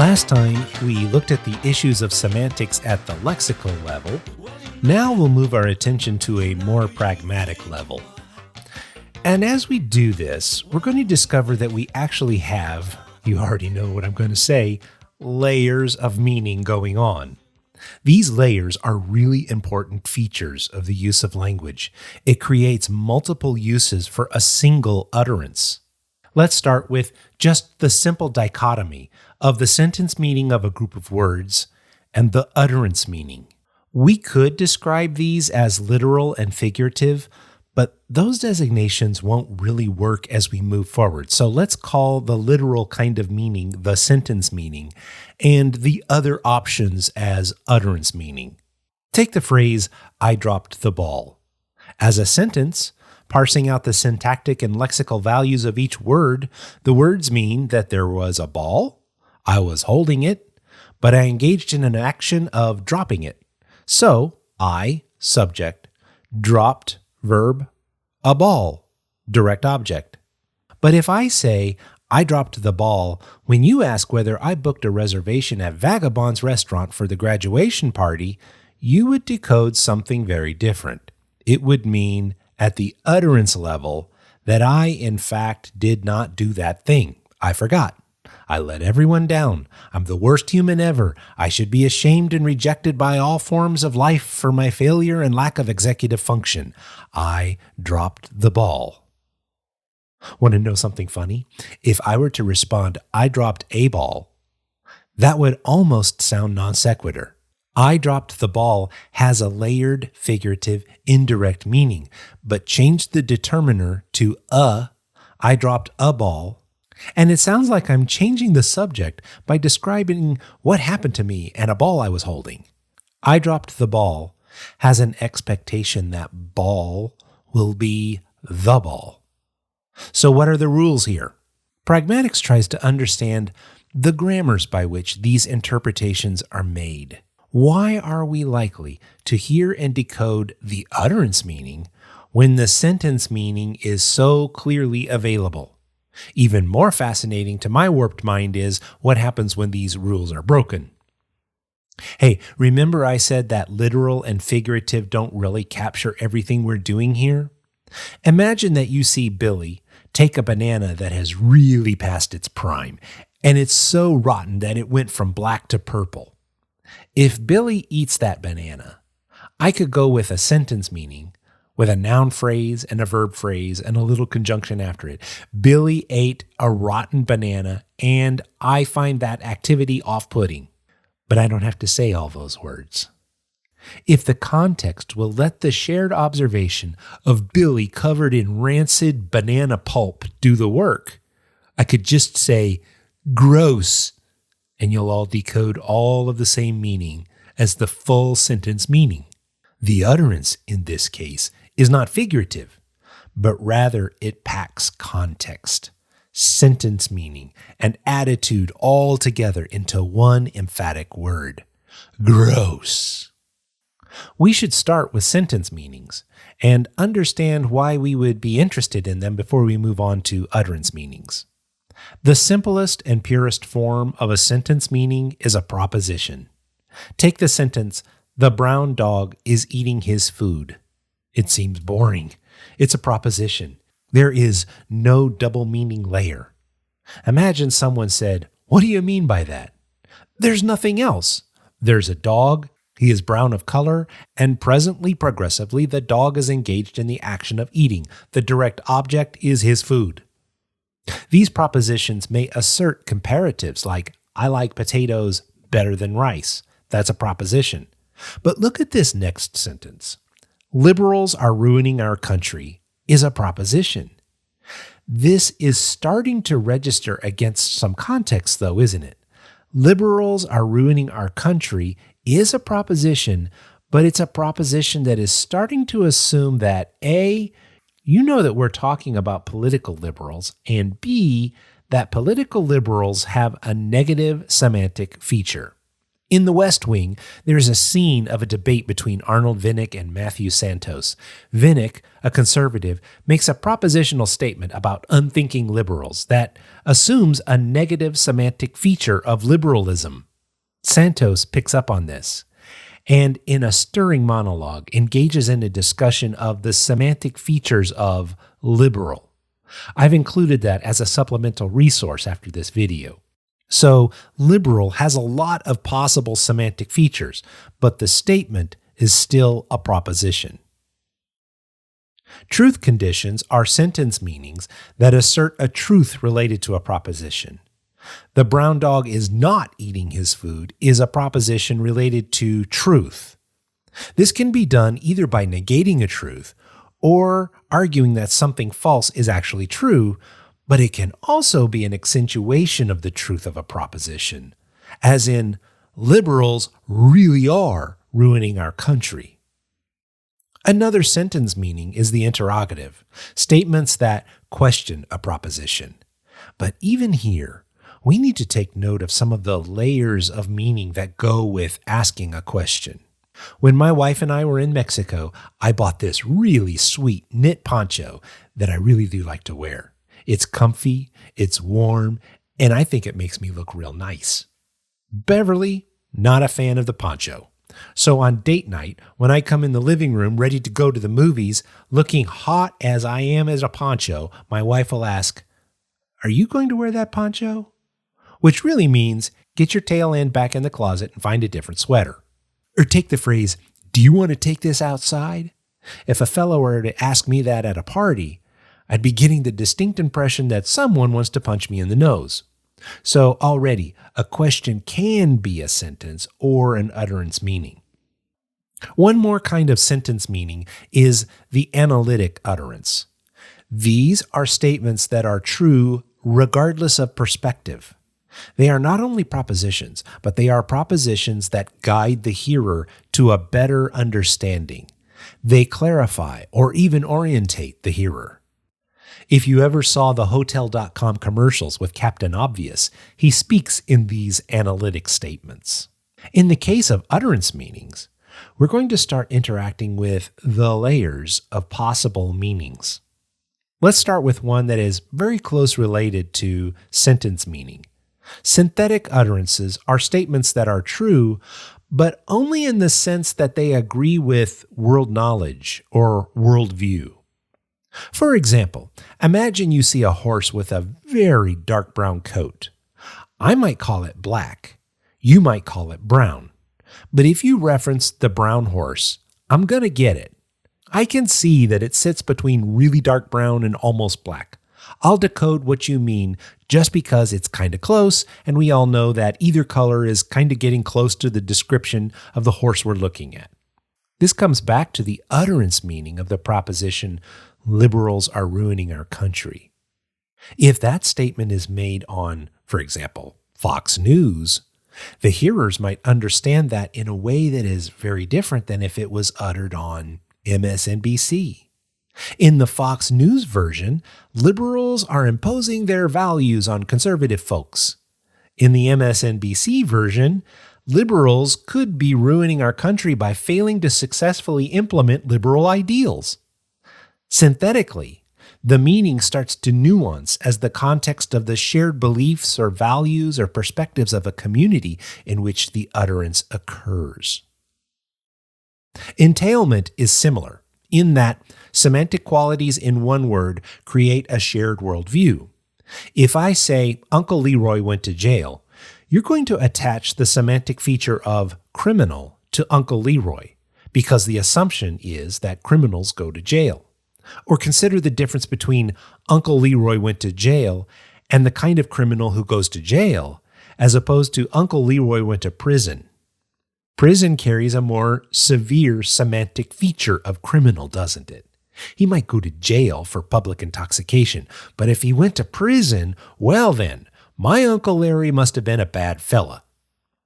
Last time, we looked at the issues of semantics at the lexical level. Now we'll move our attention to a more pragmatic level. And as we do this, we're going to discover that we actually have, you already know what I'm going to say, layers of meaning going on. These layers are really important features of the use of language. It creates multiple uses for a single utterance. Let's start with just the simple dichotomy of the sentence meaning of a group of words and the utterance meaning. We could describe these as literal and figurative, but those designations won't really work as we move forward. So let's call the literal kind of meaning the sentence meaning and the other options as utterance meaning. Take the phrase, "I dropped the ball." As a sentence, parsing out the syntactic and lexical values of each word, the words mean that there was a ball, I was holding it, but I engaged in an action of dropping it. So, I, subject, dropped, verb, a ball, direct object. But if I say, I dropped the ball, when you ask whether I booked a reservation at Vagabond's restaurant for the graduation party, you would decode something very different. It would mean, at the utterance level, that I, in fact, did not do that thing. I forgot. I let everyone down. I'm the worst human ever. I should be ashamed and rejected by all forms of life for my failure and lack of executive function. I dropped the ball. Want to know something funny? If I were to respond, I dropped a ball, that would almost sound non sequitur. I dropped the ball has a layered, figurative, indirect meaning, but change the determiner to I dropped a ball, and it sounds like I'm changing the subject by describing what happened to me and a ball I was holding. I dropped the ball has an expectation that ball will be the ball. So what are the rules here? Pragmatics tries to understand the grammars by which these interpretations are made. Why are we likely to hear and decode the utterance meaning when the sentence meaning is so clearly available? Even more fascinating to my warped mind is what happens when these rules are broken. Hey, remember I said that literal and figurative don't really capture everything we're doing here? Imagine that you see Billy take a banana that has really passed its prime, and it's so rotten that it went from black to purple. If Billy eats that banana, I could go with a sentence meaning with a noun phrase and a verb phrase and a little conjunction after it. Billy ate a rotten banana, and I find that activity off-putting. But I don't have to say all those words. If the context will let the shared observation of Billy covered in rancid banana pulp do the work, I could just say, gross, and you'll all decode all of the same meaning as the full sentence meaning. The utterance, in this case, is not figurative, but rather it packs context, sentence meaning, and attitude all together into one emphatic word. Gross. We should start with sentence meanings and understand why we would be interested in them before we move on to utterance meanings. The simplest and purest form of a sentence meaning is a proposition. Take the sentence, "The brown dog is eating his food." It seems boring. It's a proposition. There is no double meaning layer. Imagine someone said, "What do you mean by that?" There's nothing else. There's a dog, he is brown of color, and presently, progressively, the dog is engaged in the action of eating. The direct object is his food. These propositions may assert comparatives like, I like potatoes better than rice. That's a proposition. But look at this next sentence. Liberals are ruining our country is a proposition. This is starting to register against some context, though, isn't it? Liberals are ruining our country is a proposition, but it's a proposition that is starting to assume that A, you know that we're talking about political liberals, and B, that political liberals have a negative semantic feature. In The West Wing, there is a scene of a debate between Arnold Vinnick and Matthew Santos. Vinnick, a conservative, makes a propositional statement about unthinking liberals that assumes a negative semantic feature of liberalism. Santos picks up on this and, in a stirring monologue, engages in a discussion of the semantic features of liberal. I've included that as a supplemental resource after this video. So, liberal has a lot of possible semantic features, but the statement is still a proposition. Truth conditions are sentence meanings that assert a truth related to a proposition. The brown dog is not eating his food is a proposition related to truth. This can be done either by negating a truth or arguing that something false is actually true, but it can also be an accentuation of the truth of a proposition, as in, liberals really are ruining our country. Another sentence meaning is the interrogative, statements that question a proposition. But even here, we need to take note of some of the layers of meaning that go with asking a question. When my wife and I were in Mexico, I bought this really sweet knit poncho that I really do like to wear. It's comfy, it's warm, and I think it makes me look real nice. Beverly, not a fan of the poncho. So on date night, when I come in the living room ready to go to the movies, looking hot as I am as a poncho, my wife will ask, "Are you going to wear that poncho?" Which really means, get your tail end back in the closet and find a different sweater. Or take the phrase, "Do you want to take this outside?" If a fellow were to ask me that at a party, I'd be getting the distinct impression that someone wants to punch me in the nose. So already, a question can be a sentence or an utterance meaning. One more kind of sentence meaning is the analytic utterance. These are statements that are true regardless of perspective. They are not only propositions, but they are propositions that guide the hearer to a better understanding. They clarify or even orientate the hearer. If you ever saw the Hotel.com commercials with Captain Obvious, he speaks in these analytic statements. In the case of utterance meanings, we're going to start interacting with the layers of possible meanings. Let's start with one that is very close related to sentence meaning. Synthetic utterances are statements that are true, but only in the sense that they agree with world knowledge or worldview. For example, imagine you see a horse with a very dark brown coat. I might call it black. You might call it brown. But if you reference the brown horse, I'm going to get it. I can see that it sits between really dark brown and almost black. I'll decode what you mean just because it's kind of close, and we all know that either color is kind of getting close to the description of the horse we're looking at. This comes back to the utterance meaning of the proposition, liberals are ruining our country. If that statement is made on, for example, Fox News, the hearers might understand that in a way that is very different than if it was uttered on MSNBC. In the Fox News version, liberals are imposing their values on conservative folks. In the MSNBC version, liberals could be ruining our country by failing to successfully implement liberal ideals. Synthetically, the meaning starts to nuance as the context of the shared beliefs or values or perspectives of a community in which the utterance occurs. Entailment is similar in that semantic qualities in one word create a shared worldview. If I say Uncle Leroy went to jail, you're going to attach the semantic feature of criminal to Uncle Leroy because the assumption is that criminals go to jail. Or consider the difference between Uncle Leroy went to jail and the kind of criminal who goes to jail, as opposed to Uncle Leroy went to prison. Prison carries a more severe semantic feature of criminal, doesn't it? He might go to jail for public intoxication, but if he went to prison, well then, my Uncle Larry must have been a bad fella.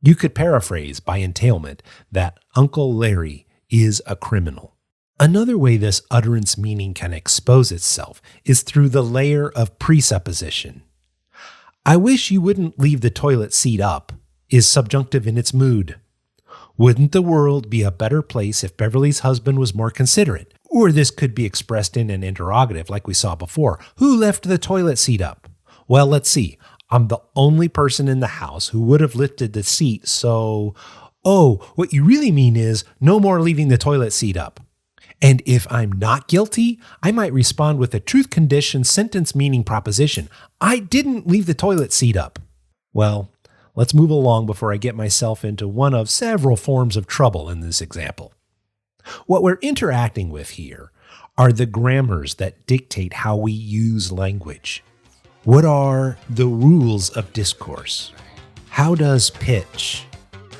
You could paraphrase by entailment that Uncle Larry is a criminal. Another way this utterance meaning can expose itself is through the layer of presupposition. I wish you wouldn't leave the toilet seat up. is subjunctive in its mood. Wouldn't the world be a better place if Beverly's husband was more considerate? Or this could be expressed in an interrogative like we saw before. Who left the toilet seat up? Well, let's see. I'm the only person in the house who would have lifted the seat, so... Oh, what you really mean is no more leaving the toilet seat up. And if I'm not guilty, I might respond with a truth condition sentence meaning proposition. I didn't leave the toilet seat up. Well, let's move along before I get myself into one of several forms of trouble in this example. What we're interacting with here are the grammars that dictate how we use language. What are the rules of discourse? How does pitch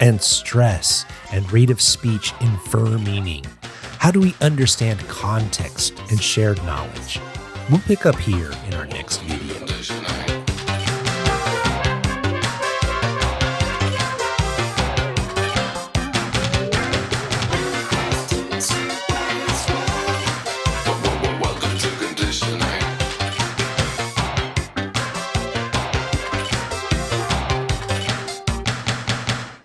and stress and rate of speech infer meaning? How do we understand context and shared knowledge? We'll pick up here in our next video.